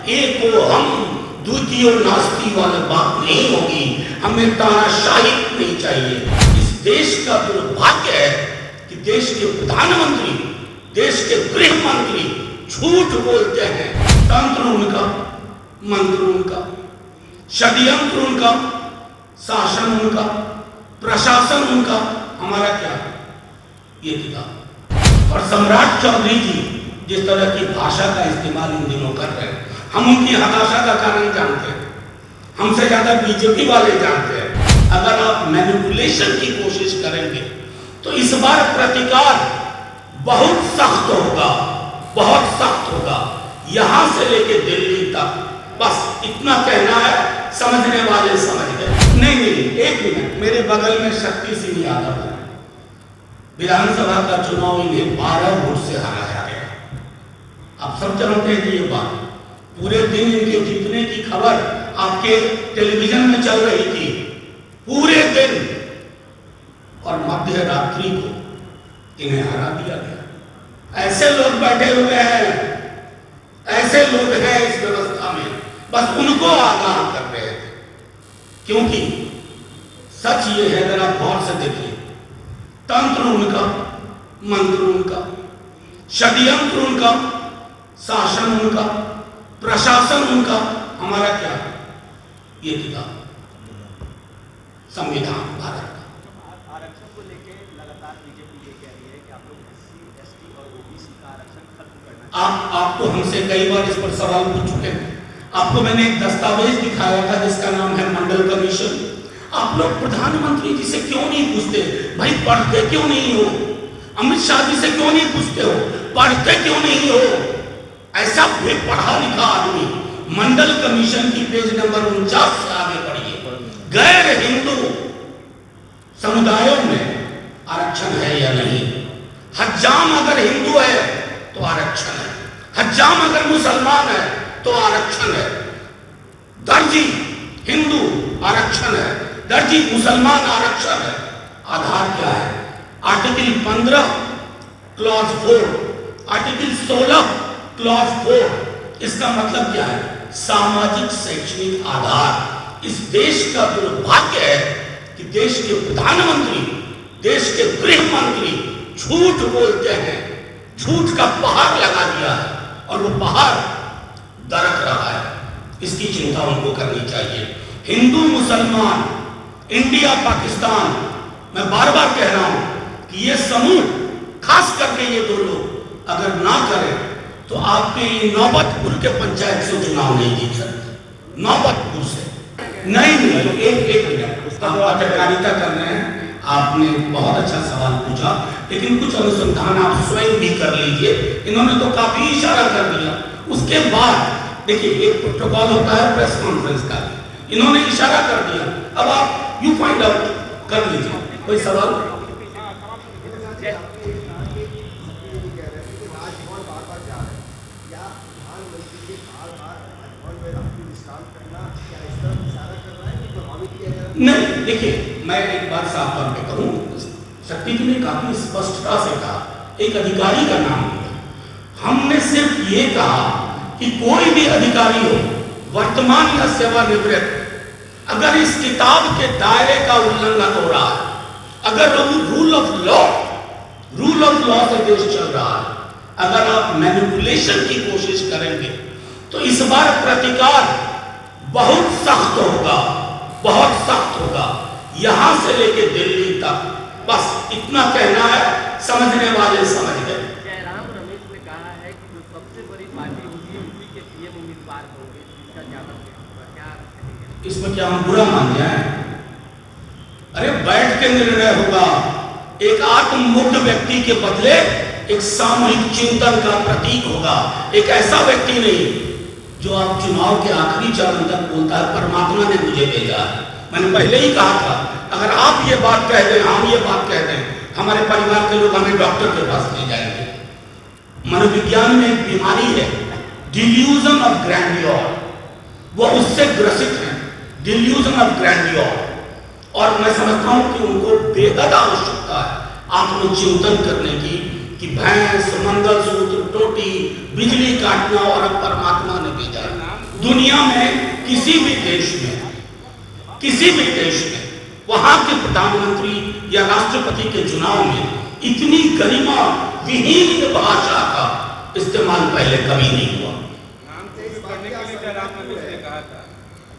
एक हम द्वितीय नास्ती वाली बात नहीं होगी। हमें तानाशाही नहीं चाहिए। इस देश का दुर्भाग्य है कि देश के प्रधानमंत्री, देश के गृह मंत्री झूठ बोलते हैं। तंत्र उनका, मंत्र उनका, षड्यंत्र उनका, शासन उनका, प्रशासन उनका, हमारा क्या? ये किताब। और सम्राट चौधरी जी जिस तरह की भाषा का इस्तेमाल इन दिनों कर रहे हैं, हम उनकी हताशा का कारण जानते हैं, हमसे ज्यादा बीजेपी वाले जानते हैं। अगर आप मैनिपुलेशन की कोशिश करेंगे तो इस बार प्रतिकार बहुत सख्त होगा, बहुत सख्त होगा, यहां से लेके दिल्ली तक। बस इतना कहना है, समझने वाले समझ गए। नहीं, एक मिनट, मेरे बगल में शक्ति सिंह यादव है। विधानसभा का चुनाव इन्हें 12 वोट से हराया गया। आप सब जानते हैं कि ये बात पूरे दिन इनके जीतने की खबर आपके टेलीविजन में चल रही थी पूरे दिन, और मध्य रात्रि को इन्हें हरा दिया गया। ऐसे लोग बैठे हुए हैं, ऐसे लोग हैं इस व्यवस्था में, बस उनको आगाह कर रहे थे। क्योंकि सच ये है, अगर आप गौर से देखिए, तंत्र उनका, मंत्र उनका, षड्यंत्र उनका, शासन उनका, प्रशासन उनका, हमारा क्या? ये किताब संविधान भारत का। आरक्षण को लेकर लगातार बीजेपी ये कह रही है कि आप लोग SC, ST और OBC का आरक्षण खत्म करना। आप तो हमसे कई बार इस पर सवाल पूछ चुके हैं। आपको मैंने एक दस्तावेज दिखाया था जिसका नाम है मंडल कमीशन। आप लोग प्रधानमंत्री जी से क्यों नहीं पूछते? भाई पढ़ते क्यों नहीं हो? अमित शाह जी से क्यों नहीं पूछते हो? पढ़ते क्यों नहीं हो? ऐसा भी पढ़ा लिखा आदमी मंडल कमीशन की पेज नंबर 49 से आगे पढ़िए। गैर हिंदू समुदायों में आरक्षण है या नहीं? हज्जाम अगर हिंदू है तो आरक्षण है, हज्जाम अगर मुसलमान है तो आरक्षण है, दर्जी हिंदू आरक्षण है, दर्जी मुसलमान आरक्षण है। आधार क्या है? Article 15 clause 4, article 16 clause 4। इसका मतलब क्या है? सामाजिक शैक्षणिक आधार। इस देश का दुर्भाग्य है कि देश के प्रधानमंत्री, देश के गृह मंत्री झूठ बोलते हैं, झूठ का पहाड़ लगा दिया है और वो पहाड़ दरक रहा है। इसकी चिंता उनको करनी चाहिए। हिंदू मुसलमान, इंडिया पाकिस्तान, मैं बार बार कह रहा हूं कि ये समूह, खास करके ये दो लोग अगर ना करें तो आपके नौबतपुर के पंचायत से चुनाव नहीं जीत सकते। नौबतपुर से नहीं, एक मिनट, आप पत्रकारिता कर रहे हैं, आपने बहुत अच्छा सवाल पूछा, लेकिन कुछ अनुसंधान आप स्वयं भी कर लीजिए। इन्होंने तो काफी इशारा कर दिया। उसके बाद देखिए, एक प्रोटोकॉल होता है प्रेस कॉन्फ्रेंस का, इन्होंने इशारा कर दिया। अब आप यू फाइंड आउट कर लीजिए। कोई सवाल? नहीं, देखिए, मैं एक बार साफ तौर पे कहूं, शक्ति जी ने काफी स्पष्टता से कहा, एक अधिकारी का नाम लिया। हमने सिर्फ ये कहा कि कोई भी अधिकारी हो, वर्तमान या सेवानिवृत्त, अगर इस किताब के दायरे का उल्लंघन हो रहा है, अगर रूल ऑफ लॉ से देश चल रहा है, अगर आप मैनिपुलेशन की कोशिश करेंगे तो इस बार प्रतिकार बहुत सख्त होगा, बहुत सख्त होगा, यहां से लेके दिल्ली तक। बस इतना कहना है, समझने वाले समझ गए। जयराम रमेश ने कहा है कि जो सबसे बड़ी पार्टी होगी यूपी के PM उम्मीदवार होंगे, इसका क्या कहेंगे? इसमें क्या हम बुरा मान जाए? अरे बैठ के निर्णय होगा। एक आत्ममुग्ध व्यक्ति के बदले एक सामूहिक चिंतन का प्रतीक होगा। एक ऐसा व्यक्ति नहीं जो आप चुनाव के आखिरी चरण तक बोलता है परमात्मा ने मुझे भेजा। मैंने पहले ही कहा था, अगर आप ये बात कह दें, हम ये बात कह दें, हमारे परिवार के लोग हमें डॉक्टर के पास ले जाएंगे। मनोविज्ञान में एक बीमारी है, डिल्यूजन ऑफ ग्रैंडियोर, वो उससे ग्रसित हैं, डिल्यूजन ऑफ ग्रैंडियोर। और मैं समझता हूं कि उनको बेहद आवश्यकता है आत्मचिंतन करने की कि भैंस, मंगलसूत्र, टोटी, बिजली काटना और अब परमात्मा ने भेजा। दुनिया में किसी भी देश में वहां के प्रधानमंत्री या राष्ट्रपति के चुनाव में इतनी गरिमा विहीन भाषा का इस्तेमाल पहले कभी नहीं हुआ। नाम चेंज करने के लिए जयराम रमेश ने कहा था,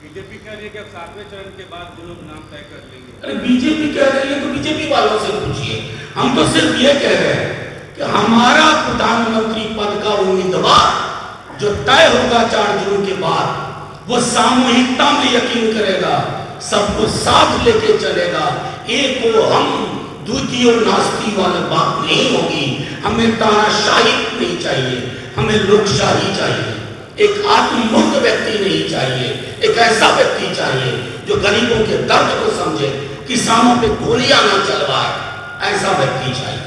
बीजेपी कह रही है कि अब 7वें चरण के बाद जो लोग नाम तय कर लेंगे। अरे बीजेपी कह रही है तो बीजेपी वालों से पूछिए, हम तो सिर्फ ये कह रहे हैं कि हमारा प्रधानमंत्री पद का उम्मीदवार जो तय होगा 4 जून के बाद, वो सामूहिकता में यकीन करेगा, सबको साथ लेके चलेगा, एक को हम द्वितीय नास्ती वाली बात नहीं होगी। हमें तानाशाही नहीं चाहिए, हमें लोकशाही चाहिए। एक आत्ममुक्त व्यक्ति नहीं चाहिए, एक ऐसा व्यक्ति चाहिए जो गरीबों के दर्द को समझे, किसानों पे गोलियां न चलवाए, ऐसा व्यक्ति चाहिए।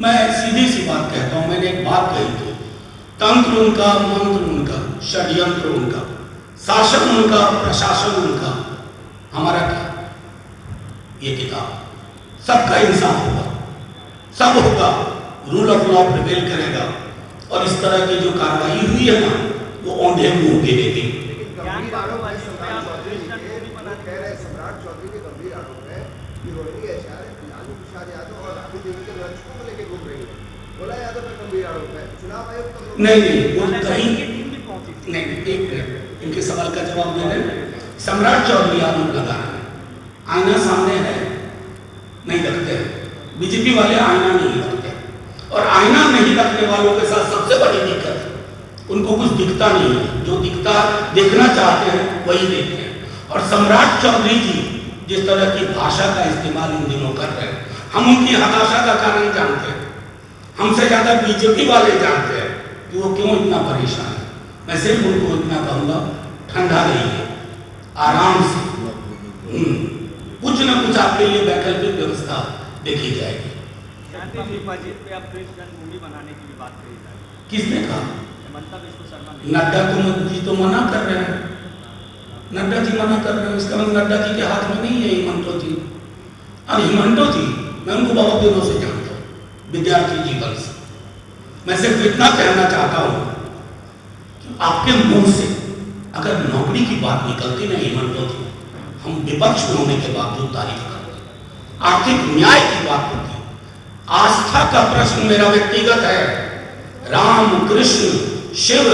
मैं सीधी सी बात कहता हूं, मैंने एक बात कही थी, तंत्र उनका, मंत्र उनका, षड्यंत्र उनका, शासन उनका, प्रशासन उनका, हमारा क्या? ये किताब सबका इंसाफ होगा, सब होगा, रूल ऑफ लॉ प्रिवेल करेगा, और इस तरह की जो कार्रवाई हुई है ना, वो औंधे मुंह के देती। सम्राट चौधरी के गंभीर आरोप है कि रोहिणी आचार्य लालू प्रसाद यादव और राबड़ी देवी के वंश को लेकर घूम रही है। बोला यादव पर गंभीर आरोप है, चुनाव आयोग तो नहीं, वो कहीं नहीं, एक मिनट, इनके सवाल का जवाब दे रहे। सम्राट चौधरी आरोप लगा रहे हैं, आईना सामने है, नहीं रखते हैं, बीजेपी वाले आईना नहीं रखते, और आईना नहीं रखने वालों के साथ सबसे बड़ी दिक्कत है, उनको कुछ दिखता नहीं है, जो दिखता देखना चाहते हैं वही देखते हैं। और सम्राट चौधरी जी जिस तरह की भाषा का इस्तेमाल इन दिनों कर रहे हैं, हम उनकी हताशा का कारण जानते हैं, हमसे ज्यादा बीजेपी वाले जानते हैं कि वो क्यों इतना परेशान है। मैं सिर्फ उनको इतना कहूंगा, ठंडा रहिए, आराम से, कुछ ना कुछ आपके लिए वैकल्पिक व्यवस्था देखी जाएगी। किसने कहा? नड्डा जी तो मना कर रहे हैं, नड्डा जी मना कर रहे हैं, इसका मतलब नड्डा जी के हाथ में नहीं है हिमंतो जी। और हिमंतो जी मैं उनको बहुत दिनों से जानता हूँ, विद्यार्थी जीवन से। मैं सिर्फ इतना कहना चाहता हूँ कि आपके मुंह से अगर नौकरी की बात निकलती नहीं हिमंतो जी, हम विपक्ष में होने के बावजूद तारीफ करते। आर्थिक न्याय की बात होती, आस्था का प्रश्न मेरा व्यक्तिगत है, राम कृष्ण शिव,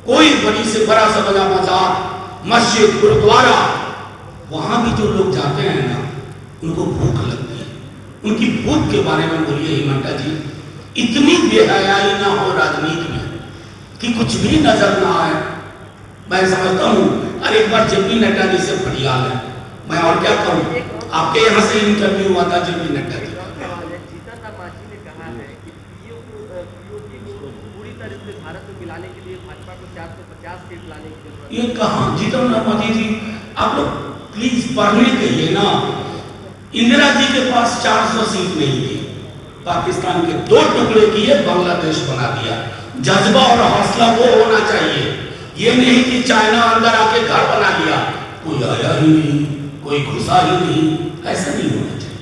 कोई बड़ी से बड़ा सा बड़ा मजार, मस्जिद, गुरुद्वारा, वहां भी जो लोग जाते हैं ना, उनको भूख लगती है। उनकी भूख के बारे में बोलिए हिमंता जी। इतनी बेहयाई ना हो राजनीति में कि कुछ भी नजर ना आए। मैं समझता हूँ, अरे एक बार जेपी नड्डा जी से फरियाद है, मैं और क्या कहूँ। आपके यहाँ से इंटरव्यू हुआ था जेपी नड्डा जी, ये कहाँ जीतन राम मांझी जी, आप लोग प्लीज पढ़ने कहिए ना। इंदिरा जी के पास 400 सीट नहीं थी, पाकिस्तान के 2 टुकड़े किए, बांग्लादेश बना दिया। जज्बा और हौसला वो होना चाहिए, ये नहीं कि चाइना अंदर आके घर बना लिया, कोई आया ही नहीं, कोई घुसा ही नहीं, ऐसा नहीं होना।